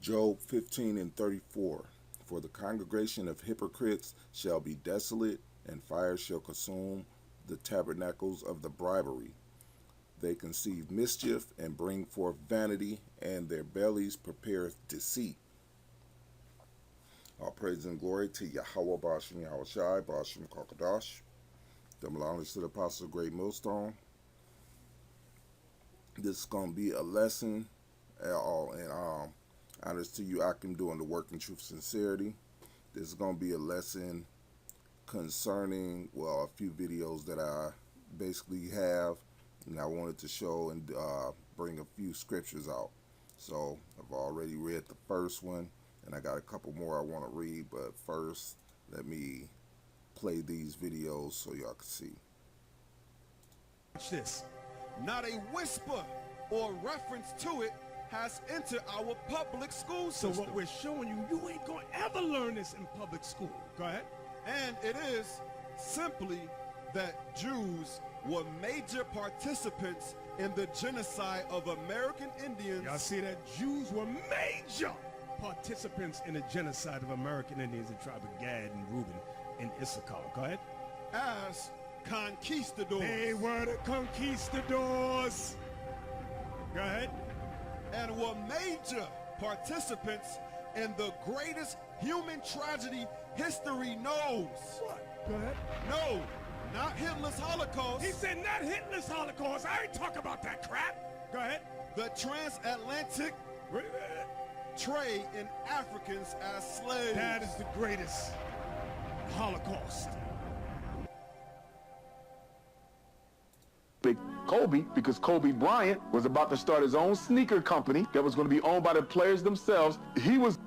Job 15:34. For the congregation of hypocrites shall be desolate, and fire shall consume the tabernacles of the bribery. They conceive mischief and bring forth vanity, and their bellies prepareth deceit. All praise and glory to Yahweh Bashim Yahushai Bashim Kakadash. Double honors to the Apostle Great Millstone. This is going to be a lesson at all, and honors to you, Akim, doing the work in truth sincerity. This is going to be a lesson concerning, well, a few videos that I basically have, and I wanted to show and bring a few scriptures out. So I've already read the first one, and I got a couple more I want to read, but first let me play these videos so y'all can see. Watch this. Not a whisper or reference to it has entered our public school system. So what we're showing you, you ain't gonna ever learn this in public school. Go ahead. And it is simply that Jews were major participants in the genocide of American Indians. Y'all see that? Jews were major participants in the genocide of American Indians in the tribe of Gad and Reuben and Issachar. Go ahead. As conquistadors. They were the conquistadors. Go ahead. And were major participants in the greatest human tragedy history knows. What? Go ahead. No, not Hitler's Holocaust. He said not Hitler's Holocaust. I ain't talking about that crap. Go ahead. The transatlantic trade in Africans as slaves. That is the greatest Holocaust. Kobe, because Kobe Bryant was about to start his own sneaker company that was going to be owned by the players themselves. He was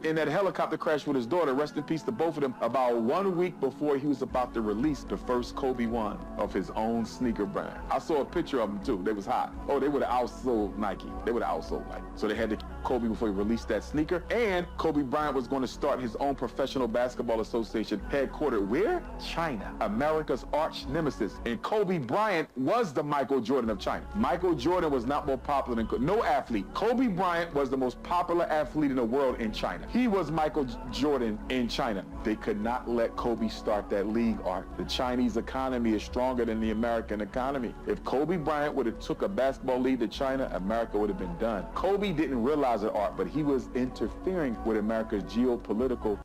in that helicopter crash with his daughter, rest in peace to both of them, about 1 week before he was about to release the first Kobe 1 of his own sneaker brand. I saw a picture of them too. They was hot. Oh, they would have outsold Nike. They would have outsold Nike. So they had to Kobe before he released that sneaker. And Kobe Bryant was going to start his own professional basketball association headquartered where? China, America's arch nemesis. And Kobe Bryant was the Michael Jordan of China. Michael Jordan was not more popular than no athlete. Kobe Bryant was the most popular athlete in the world in China. He was Michael Jordan in China. They could not let Kobe start that league, Art. The Chinese economy is stronger than the American economy. If Kobe Bryant would have took a basketball lead to China, America would have been done. Kobe didn't realize it, Art, but he was interfering with America's geopolitical.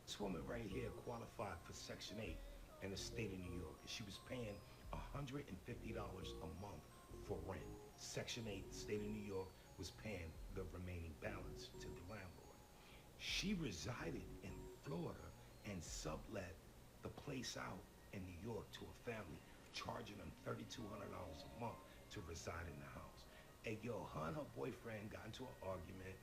This woman right here qualified for Section 8 in the state of New York. She was paying $150 a month for rent. Section 8, the state of New York, was paying the remaining balance to the landlord. She resided in Florida and sublet the place out in New York to a family, charging them $3,200 a month to reside in the house. And yo, her and her boyfriend got into an argument,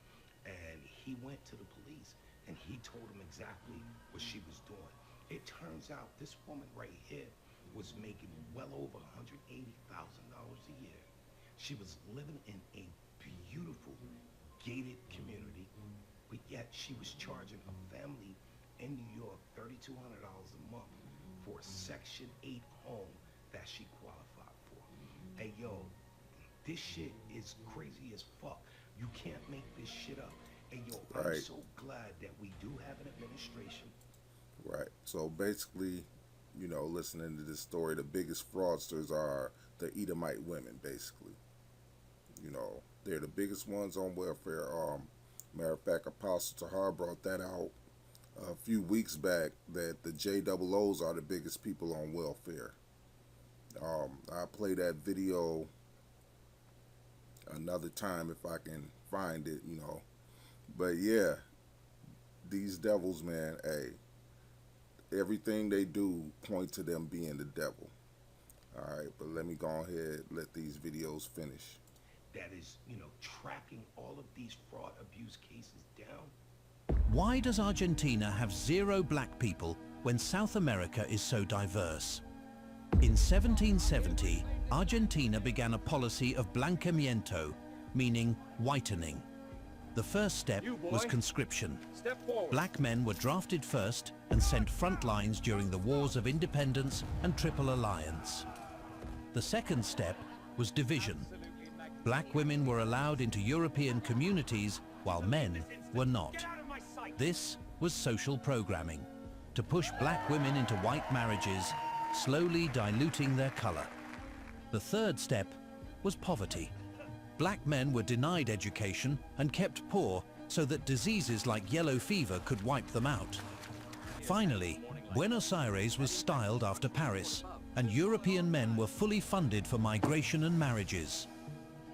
and he went to the police, and he told him exactly what she was doing. It turns out this woman right here was making well over $180,000 a year. She was living in a beautiful gated community, but yet she was charging a family in New York $3,200 a month for a Section 8 home that she qualified for. Hey yo, this shit is crazy as fuck. You can't make this shit up. Hey yo, I'm so glad that we do have an administration. Right. So basically, you know, listening to this story, the biggest fraudsters are the Edomite women, basically. You know, they're the biggest ones on welfare. Matter of fact, Apostle Tahar brought that out a few weeks back, that the JOOs are the biggest people on welfare. I'll play that video another time if I can find it, you know. But yeah, these devils, man, hey, everything they do point to them being the devil. All right, but let me go ahead, let these videos finish. That is, you know, tracking all of these fraud abuse cases down. Why does Argentina have 0 black people when South America is so diverse? In 1770, Argentina began a policy of blanqueamiento, meaning whitening. The first step was conscription. Black men were drafted first and sent front lines during the wars of independence and Triple Alliance. The second step was division. Black women were allowed into European communities while men were not. This was social programming, to push black women into white marriages, slowly diluting their color. The third step was poverty. Black men were denied education and kept poor so that diseases like yellow fever could wipe them out. Finally, Buenos Aires was styled after Paris, and European men were fully funded for migration and marriages.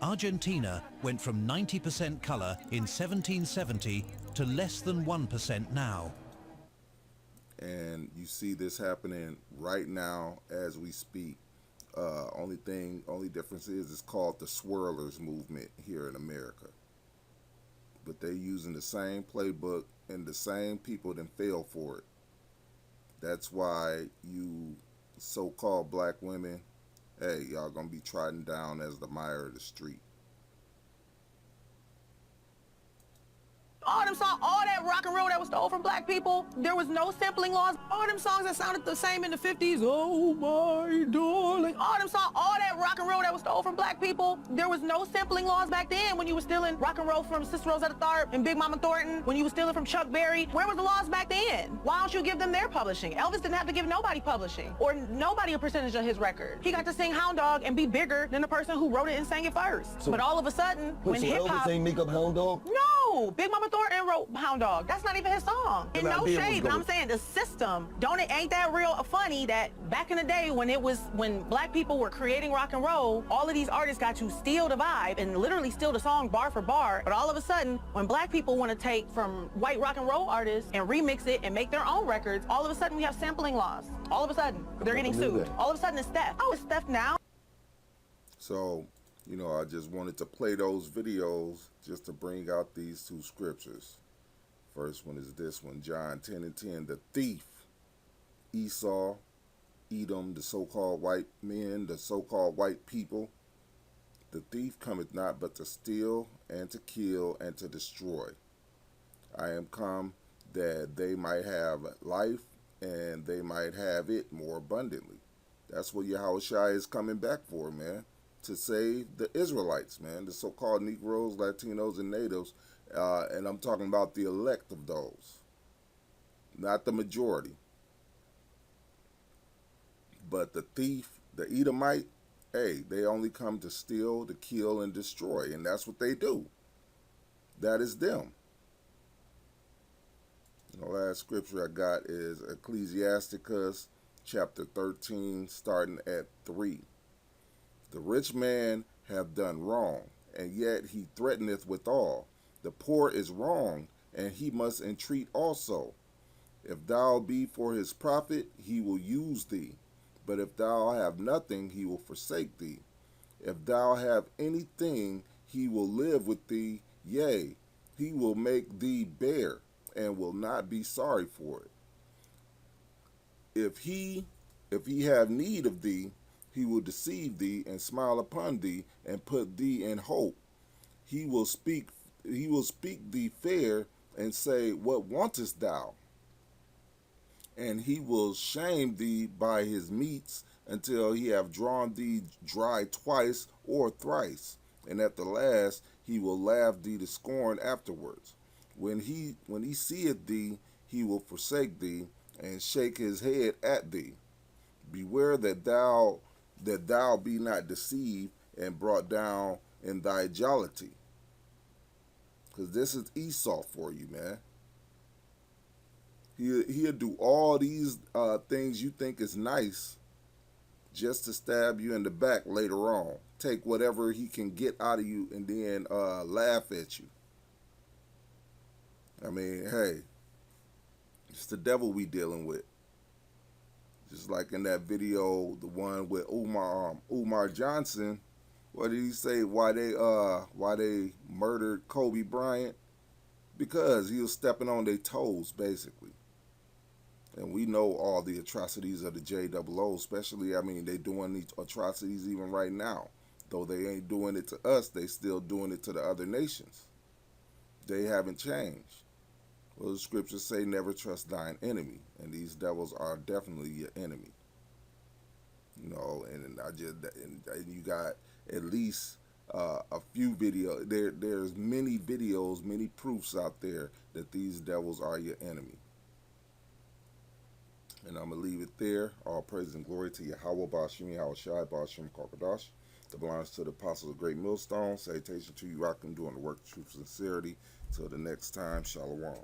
Argentina went from 90% color in 1770 to less than 1% now. And you see this happening right now as we speak. Only difference is it's called the swirlers movement here in America. But they're using the same playbook, and the same people that fail for it. That's why you so-called black women, hey, y'all gonna be trodden down as the mire of the street. All them songs, all that rock and roll that was stole from black people, there was no sampling laws. All them songs that sounded the same in the 50s, oh my darling. All them songs, all that rock and roll that was stole from black people, there was no sampling laws back then when you were stealing rock and roll from Sister Rosetta Tharpe and Big Mama Thornton, when you were stealing from Chuck Berry. Where were the laws back then? Why don't you give them their publishing? Elvis didn't have to give nobody publishing or nobody a percentage of his record. He got to sing Hound Dog and be bigger than the person who wrote it and sang it first. But all of a sudden, when hip-hop... Elvis ain't make up Hound Dog? No! Big Mama Thornton wrote Hound Dog. That's not even his song. And no shade, but I'm saying the system, ain't that real funny that back in the day when black people were creating rock and roll, all of these artists got to steal the vibe and literally steal the song bar for bar. But all of a sudden, when black people want to take from white rock and roll artists and remix it and make their own records, all of a sudden we have sampling laws. All of a sudden, they're getting sued. All of a sudden it's theft. Oh, it's theft now? So, you know, I just wanted to play those videos just to bring out these two scriptures. First one is this one, John 10:10. The thief, Esau, Edom, the so-called white men, the so-called white people. The thief cometh not but to steal and to kill and to destroy. I am come that they might have life and they might have it more abundantly. That's what Yahushua is coming back for, man. To save the Israelites, man, the so-called Negroes, Latinos, and natives. And I'm talking about the elect of those, not the majority. But the thief, the Edomite, hey, they only come to steal, to kill, and destroy. And that's what they do. That is them. The last scripture I got is Ecclesiasticus chapter 13, starting at 3. The rich man hath done wrong, and yet he threateneth withal. The poor is wrong, and he must entreat also. If thou be for his profit, he will use thee. But if thou have nothing, he will forsake thee. If thou have anything, he will live with thee. Yea, he will make thee bear, and will not be sorry for it. If he have need of thee, he will deceive thee, and smile upon thee, and put thee in hope. He will speak thee fair, and say, what wantest thou? And he will shame thee by his meats, until he have drawn thee dry twice or thrice. And at the last he will laugh thee to scorn afterwards. When he seeth thee, he will forsake thee, and shake his head at thee. Beware that thou be not deceived, and brought down in thy jollity. Because this is Esau for you, man. He'll do all these things you think is nice just to stab you in the back later on. Take whatever he can get out of you and then laugh at you. I mean, hey, it's the devil we dealing with. Just like in that video, the one with Umar Johnson. What did he say? Why they murdered Kobe Bryant? Because he was stepping on their toes, basically. And we know all the atrocities of the JOO, especially, I mean, they doing these atrocities even right now. Though they ain't doing it to us, they still doing it to the other nations. They haven't changed. Well, the scriptures say never trust thine enemy. And these devils are definitely your enemy. You know, and you got at least a few videos. There's many videos, many proofs out there that these devils are your enemy. And I'm going to leave it there. All praise and glory to Yahweh, Ba'ashim, Yahweh Shai, Ba'ashim, Kakadash. The belongs to the apostles of Great Millstone. Salutation to you, Rakim, doing the work of truth and sincerity. Till the next time, Shalom.